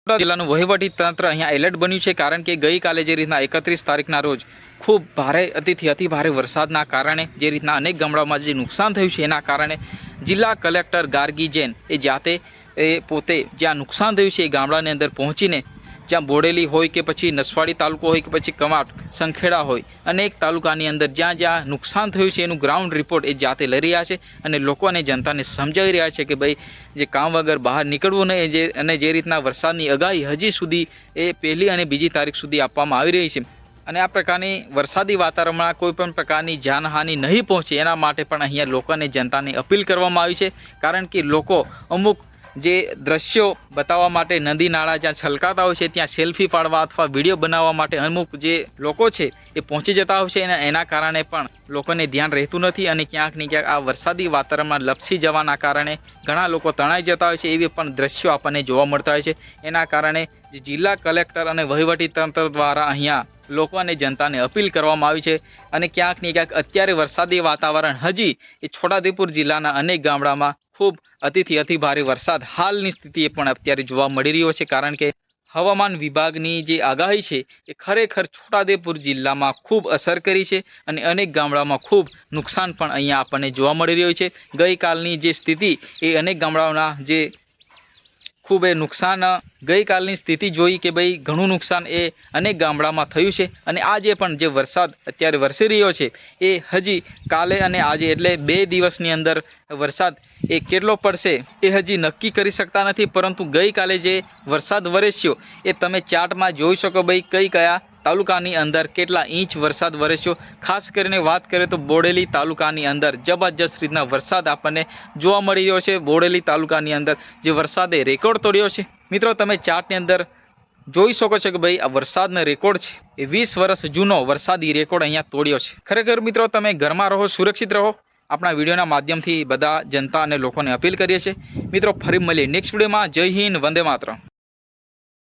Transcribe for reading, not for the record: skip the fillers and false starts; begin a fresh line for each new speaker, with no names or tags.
જિલ્લાનું વહીવટી તંત્ર અહીંયા એલર્ટ બન્યું છે, કારણ કે ગઈકાલે જે રીતના 31 તારીખના રોજ ખૂબ ભારે અતિથી અતિ ભારે વરસાદના કારણે જે રીતના અનેક ગામડાઓમાં જે નુકસાન થયું છે એના કારણે જિલ્લા કલેક્ટર ગાર્ગી જૈન એ જાતે પોતે જ્યાં નુકસાન થયું છે એ ગામડાની અંદર પહોંચીને જ્યાં બોડેલી હોય કે પછી નસવાડી તાલુકો હોય કે પછી કમાટ સંખેડા હોય અનેક તાલુકાની અંદર જ્યાં જ્યાં નુકસાન થયું છે એનું ગ્રાઉન્ડ રિપોર્ટ એ જાતે લઈ રહ્યા છે અને લોકોને જનતાને સમજાવી રહ્યા છે કે ભાઈ જે કામ વગર બહાર નીકળવું નહીં અને જે રીતના વરસાદની આગાહી હજી સુધી એ 1લી અને 2જી તારીખ સુધી આપવામાં આવી રહી છે અને આ પ્રકારની વરસાદી વાતાવરણમાં કોઈ પણ પ્રકારની જાનહાનિ નહીં પહોંચે એના માટે પણ અહીંયા લોકોને જનતાને અપીલ કરવામાં આવી છે, કારણ કે લોકો અમુક જે દ્રશ્યો બતાવવા માટે નદી નાળા જ્યાં છલકાતા હોય છે ત્યાં સેલ્ફી પાડવા અથવા વિડીયો બનાવવા માટે અમુક જે લોકો છે એ પહોંચી જતા હોય છે અને એના કારણે પણ લોકોને ધ્યાન રહેતું નથી અને ક્યાંક ને ક્યાંક આ વરસાદી વાતાવરણમાં લપસી જવાના કારણે ઘણા લોકો તણાઈ જતા હોય છે એવી પણ દ્રશ્યો આપણને જોવા મળતા હોય છે। એના કારણે જિલ્લા કલેક્ટર અને વહીવટી તંત્ર દ્વારા અહીંયા લોકો અને જનતાને અપીલ કરવામાં આવી છે અને ક્યાંક ને ક્યાંક અત્યારે વરસાદી વાતાવરણ હજી એ છોટાઉદેપુર જિલ્લાના અનેક ગામડામાં ખૂબ અતિથી અતિ ભારે વરસાદ હાલની સ્થિતિએ પણ અત્યારે જોવા મળી રહ્યો છે, કારણ કે હવામાન વિભાગની જે આગાહી છે એ ખરેખર છોટાઉદેપુર જિલ્લામાં ખૂબ અસર કરી છે અને અનેક ગામડાઓમાં ખૂબ નુકસાન પણ અહીંયા આપણને જોવા મળી રહ્યું છે। ગઈકાલની જે સ્થિતિ એ અનેક ગામડાઓના જે ખૂબ એ નુકસાન ગઈકાલની સ્થિતિ જોઈ કે ભાઈ ઘણું નુકસાન એ અનેક ગામડામાં થયું છે અને આજે પણ જે વરસાદ અત્યારે વરસી રહ્યો છે એ હજી કાલે અને આજે એટલે 2 દિવસની અંદર વરસાદ એ કેટલો પડશે એ હજી નક્કી કરી શકતા નથી, પરંતુ ગઈકાલે જે વરસાદ વરસ્યો એ તમે ચાર્ટમાં જોઈ શકો ભાઈ કયા તાલુકાની અંદર કેટલા ઇંચ વરસાદ વરસ્યો। ખાસ કરીને વાત કરીએ તો બોડેલી તાલુકાની અંદર જબરજસ્ત રીતના વરસાદ આપણને જોવા મળી રહ્યો છે। બોડેલી તાલુકાની અંદર જે વરસાદે રેકોર્ડ તોડ્યો છે મિત્રો, તમે ચાર્ટની અંદર જોઈ શકો છો કે ભાઈ આ વરસાદનો રેકોર્ડ છે એ 20 વર્ષ જૂનો વરસાદી રેકોર્ડ અહીંયા તોડ્યો છે। ખરેખર મિત્રો તમે ઘરમાં રહો, સુરક્ષિત રહો, આપણા વિડીયોના માધ્યમથી બધા જનતા અને લોકોને અપીલ કરીએ છીએ। મિત્રો ફરી મળીએ નેક્સ્ટ વિડીયોમાં। જય હિન્દ, વંદે માતરમ।